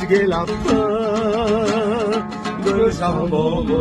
mezgil attı gülşah bolup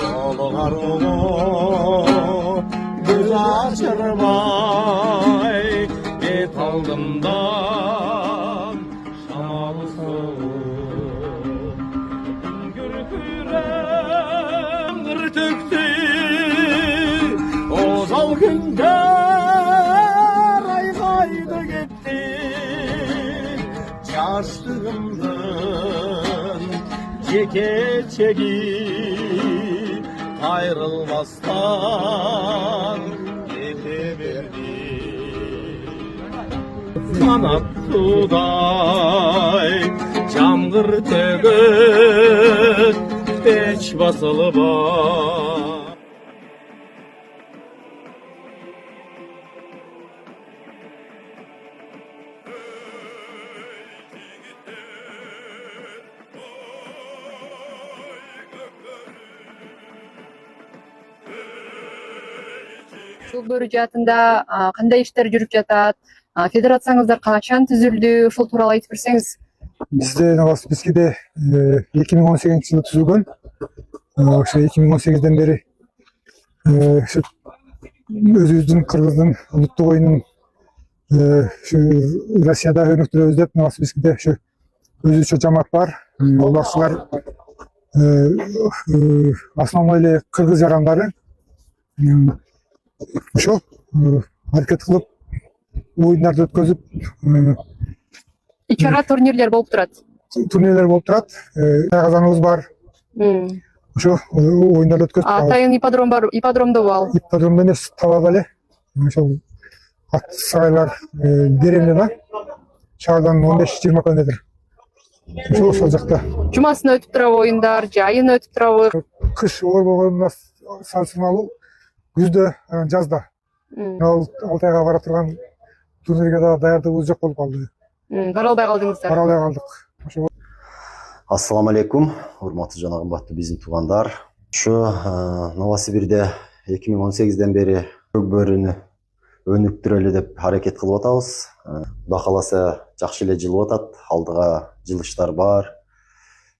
Çoluğar oğlu göz açırmay et aldımdan şamalı soğuk Gürküren gır töktü Ozal günler aykaydı gitti Çarştığımdan ceke çekip ayrılmazdan yetebildi Kanat suday çamgır tögüt peç basılı var Көкбөрү жаатында кандай иштер жүрүп жатат? Федерацияңыздар качан түзүлдү? Ошол тууралуу айтып берсеңиз. Бизде Новосибирскиде 2018-жылы түзүлгөн. Ошо 2018-ден бери өзүбүздүн Кыргыздын улуттук оюнун Россияда өнүктүрөбүз деп Новосибирскиде ошо өзүнчө жамаат бар. Оларчылар основной эле кыргыз жарандары. Ошо аракет кылып оюндарды өткөзүп Ичара турнирлер болуп турат. Турнирлер болуп турат. Казаныбыз бар. Ошо оюндарды өткөзүп. Атайын ипподром бар, ипподромдобу ал? Ипподромдо эмес, талаада эле. Ошол ат сарайлар деревняда. Шаардан 15-20 километр. Ошол жакта. Жумасына өтүп турабы оюндар, же айына өтүп турабы? Кыш оор болгонуна салыштырмалуу күздө, жазда. 6 айга бара турган турнирге да даярдыгыбыз жок болуп калды. Бара албай калдыңыздар. Бара албай калдык. Ассаламу алейкум, урматтуу жана кымбаттуу биздин туугандар. Ушу Новосибирде 2018-ден бери көкбөрүнү өнүктүрөлү деп аракет кылып атабыз. Кудай кааласа жакшы эле жылып атат. Алдыга жылыштар бар.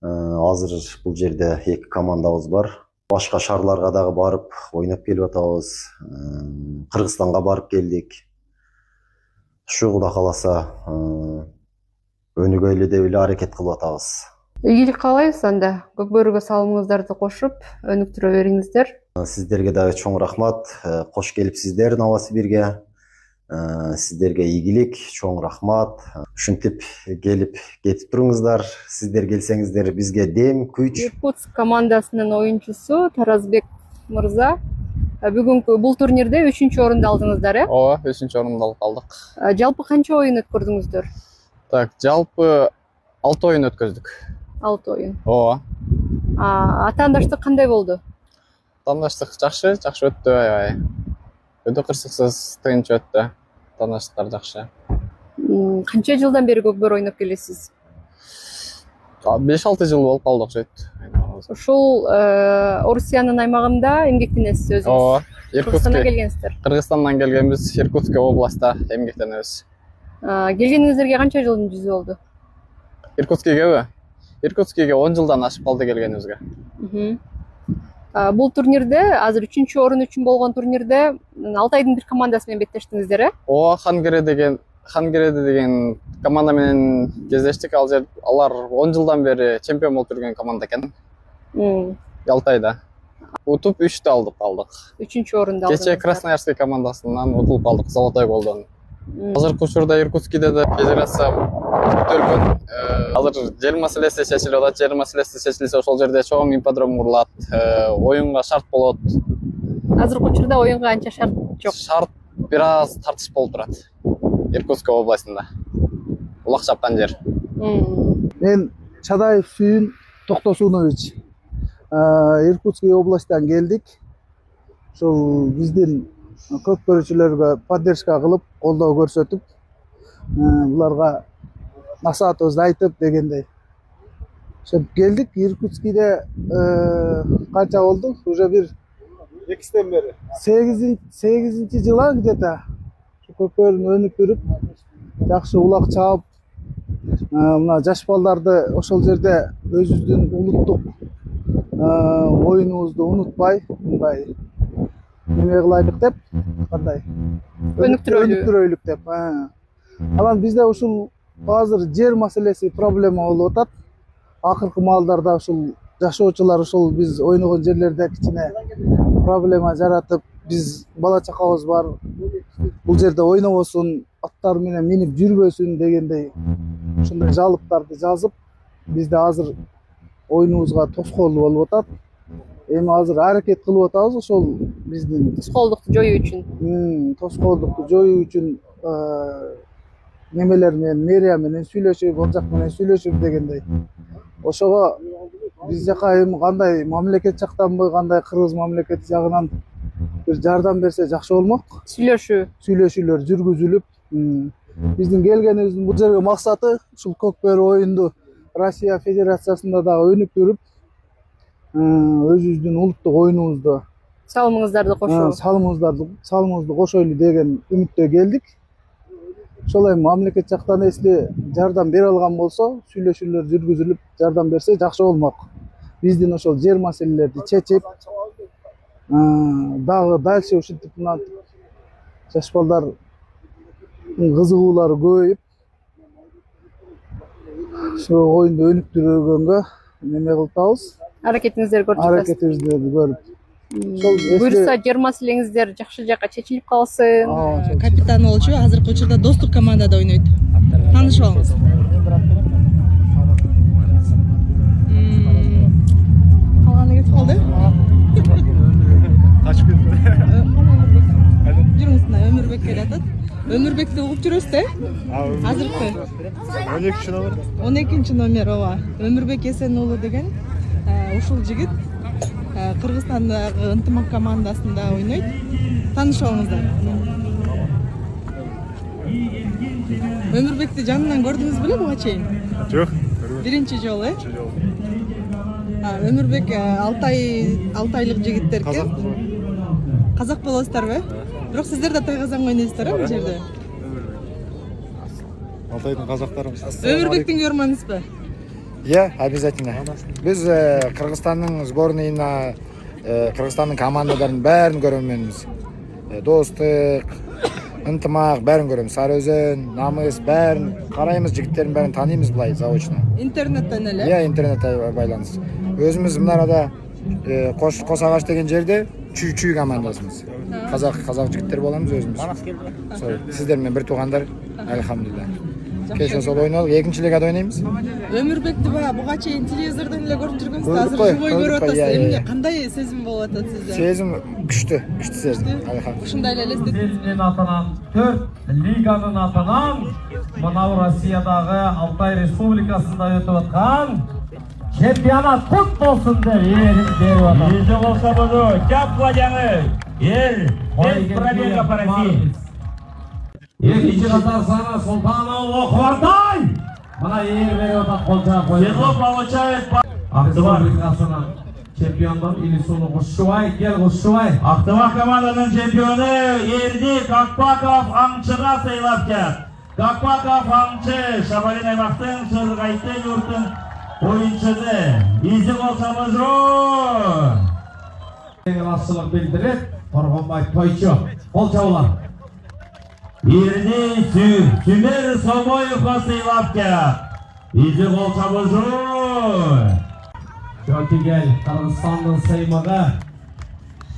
Азыр бул жерде 2 командабыз бар. Башка шаарларга дагы барып ойноп келип атабыз. Кыргызстанга барып келдик. Ушу Кудай кааласа өнүгөлү деп эле аракет кылып атабыз. Ийгилик каалайбыз анда. Көкбөрүгө салымыңыздарды кошуп, өнүктүрө бериңиздер. Сиздерге дагы чоң рахмат. Кош келипсиздер Новосибирге. Сиздерге ийгилик, чоң рахмат. Ушинтип келип кетип туруңуздар. Сиздер келсеңиздер бизге дем, күч. Иркутск командасынын оюнчусу Таразбек мырза. Бүгүнкү бул турнирде 3-орунду алдыңыздар, э? Ооба, 3-орунду алып калдык. Жалпы канча оюн өткөрдүңүздөр? Так, жалпы 6 оюн өткөздүк. 6 оюн. Ооба. Атаандаштык кандай болду? Атаандаштык жакшы өттү, аябай. Өтө кырсыксыз, тынч өттү. Атаандаштыктар жакшы. Канча жылдан бери көкбөр ойноп келесиз? 5-6 жыл болуп калдык жөт. Ушул Орусиянын аймагында эмгектенесиз өзүңүз? Ооба. Кыргызстандан келгенсиздер. Кыргызстандан келгенбиз, Иркутск областта эмгектенебиз. Келгениңиздерге канча жылдын жүзү болду? Иркутскегеби? Иркутскеге 10 жылдан ашып калды келгенибизге. Бул турнирде азыр 3-орун үчүн болгон турнирде Алтайдын бир командасы менен беттештиңиздер, э? Ооба, Хангереде деген команда менен кездештик. Алар 10 жылдан бери чемпион болуп жүргөн команда экен. Алтайда. Утуп 3-тө алып калдык. 3-орунду алдыңыздар. Кече Красноярский командасынан утулуп калдык Золотой голдон. Азыркы учурда Иркутскиде да федерация бүтөлгөн. Азыр жер маселеси чечилип атат. Жер маселеси чечилсе ошол жерде чоң ипподром курулат. Оюнга шарт болот. Азыркы учурда оюнга анча шарт жок. Шарт бир аз тартыш болуп турат. Иркутск областында. Улак чапкан жер. Мен Чадаев Сүйүн Токтосунович. Иркутский областтан келдик. Ошол биздин көкбөрүчүлөргө поддержка кылып, колдоо көрсөтүп, буларга максатыбызды айтып дегендей. Ошентип келдик. Иркутскиде канча болду? Уже бир 2-ден бери. 8-жыл где-то. Көкбөрүн өнүктүрүп, жакшы улак чаап, мына жаш балдарды ошол жерде өзүбүздүн улуттук оюнубузду унутпай мындай неме кылайлык деп кандай өнүктүрөйлүк деп. Анан бизде ушул азыр жер маселеси проблема болуп атат. Акыркы маалдарда ушул жашоочулар ушул биз ойногон жерлерде кичине проблема жаратып, биз бала чакабыз бар, бул жерде ойнобосун, аттар менен минип жүрбөсүн дегендей ушундай жалыптарды жазып, бизде азыр оюнубузга тоскоол болуп атат. Эми азыр аракет кылып атабыз ошол биздин тоскоолдукту жоюу үчүн. Тоскоолдукту жоюу үчүн немелер менен, мэрия менен сүйлөшүп, ал жак менен сүйлөшүп дегендей. Ошого биз жака эми кандай мамлекет жактанбы, кандай кыргыз мамлекети жагынан бир жардам берсе жакшы болмок. Сүйлөшүүлөр жүргүзүлүп, биздин келгенибиздин бул жерге максаты ушул көкбөрү оюнду Россия Федерациясында дагы өнүктүрүп, өзүбүздүн улуттук оюнубузду Салымыңыздарды кошуу. Салымыбызды кошойлу деген үмүттө келдик. Ошол эми мамлекет жактан эсли жардам бере алган болсо, сүйлөшүүлөр жүргүзүлүп, жардам берсе жакшы болмок. Биздин ошол жер маселелерди чечип, дагы дальше ушинтип мына жаш балдардын кызыгуулары көбөйүп, ошо оюнду өнүктүргөнгө неме кылып атабыз. Аракетиңиздерди көрүп жатасыз. Аракетибизди көрүп. Буюрса жер маселеңиздер жакшы жака чечилип калсын. Капитан болчу, азыркы учурда достук командада ойнойт. Таанышып алыңыз. Калганы кетип калды. Качып кетти. Жүрүңүз мына Өмүрбек келатат. Өмүрбекти угуп жүрөсүз э? Азыркы 12-номер. 12-номер ооба. Өмүрбек Эсен уулу деген ушул жигит Кыргызстандагы ынтымак командасында ойнойт. Таанышып алыңыздар. Өмүрбекти жанынан көрдүңүз беле буга чейин? Жок. Биринчи жолу, э? Өмүрбек 6 айлык жигиттер экен. Казак болосуздарбы? Бирок сиздер да тайгазан ойнойсуздар, э, бул жерде? Алтайдын казактарыбыз. Өмүрбектин көрмаңызбы? Обязательно. Биз Кыргызстандын сборныйына, Кыргызстандын командаларынын бәрін көрөмүнбүз. Достук, ынтымак бәрін көрөмүз. Сары Өзөн, Намыс бәрін карайбыз, жигиттердин бәрін тааныйбыз булай заочно. Интернеттен эле? Интернетте байланыш. Өзүбүз мына арада Кос Агаш деген жерде чүй командасыбыз. Казак жигиттер боламыз өзүбүз. Сиздер менен бир туугандар, алхамдулилла. Кеш ошол ойнолуп, экинчи лигада ойнойбуз. Өмүрбекти буга чейин телевизордон эле көрүп жүргөнсүз, азыр живой көрүп атасыз. Эмне кандай сезим болуп атат сизде? Сезим күчтүү сезим. Алхамдулилла. Ушундай эле элестетиңиз. Атынан 4 лиганын атынан мынау Россиядагы Алтай Республикасында өтүп аткан чемпионат кут болсун деп берип атат. Биздин болсо бул Капладяны без пробега по России. Экинчи катар саны Султанов Окордай. Мына берип атат колча коюп. Седло получает Республикасынын чемпиондор Илисулу Кушубай, кел Кушубай. Актыбак команданын чемпиону Эрди Какпаков аңчыга сыйлап кет. Какпаков аңчы Шабалин аймактын Чыргайты юрттун оюнчусу. Изи болсомуз. Расчылык билдирет, Торгонбай тойчу. Колчабылар. Эрди Сүмер Собоевго сыйлап кет. Изи болсомуз. Жокигел Кыргызстандын сыймыгы.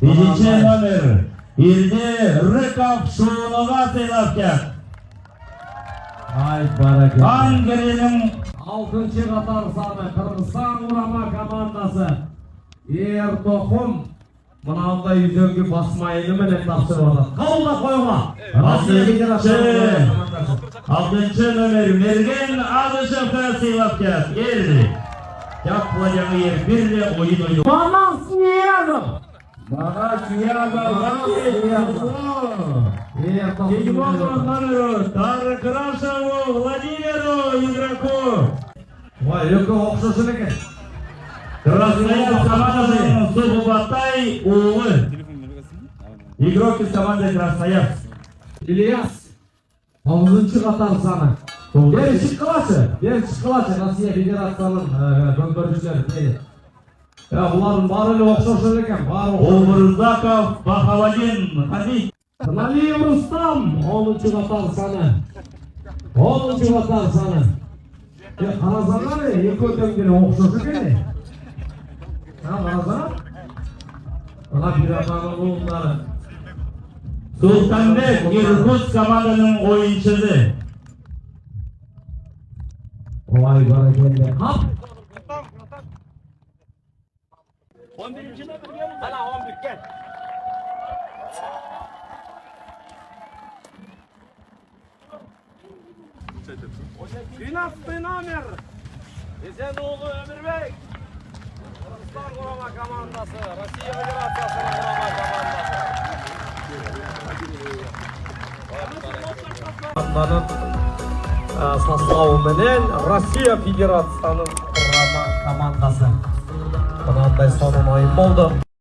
Биринчи номер Эрди Рыков Шуунуга сыйлап кет. Ай баракет. Ангренин 6-чы катар саны Кыргызстан урама командасы. Эртохум мынандай үйдөгү басмайыны менен тапшырып атат. Кабылда коюңа. Россия Федерациясынын командасы. 6 номер Мерген Адышевге сыйлап кет. Эрди Капладяны бирде ойын ойнойт. Манас Ниязов. Таркрашеву Владимиру игроку. Ой, экөө окшошун экен. Красноярск командасы Субатай уулу. Игрок из команды Красноярск. Ильяс 9-чы катар саны Beri çıkılaçı. Rossiya Federatsiyanın көкбөрүчүлөрү. Beri. Ya bunların barılı okşoşlar eken. Omurзаков Бахавадин Хамид. Налиев Рустам. 10-чу катар саны. 10-чу катар саны. Карасаңар, эки өтөңдер окшош экен. Карасаңар. Мына бир атанын уулдары. Sultanbek Irkut komandanın oyuncusu. Vay barakende. Hap. 11. Hala 11 gel. номер. Есеноğlu Ömür Bey. Kırgızstan kurama komandası. Rossiya Federatsiyasının kurama komandası. Составы менен Россия Федерациянын құрама командасы. Мынандай сонун ойын болду.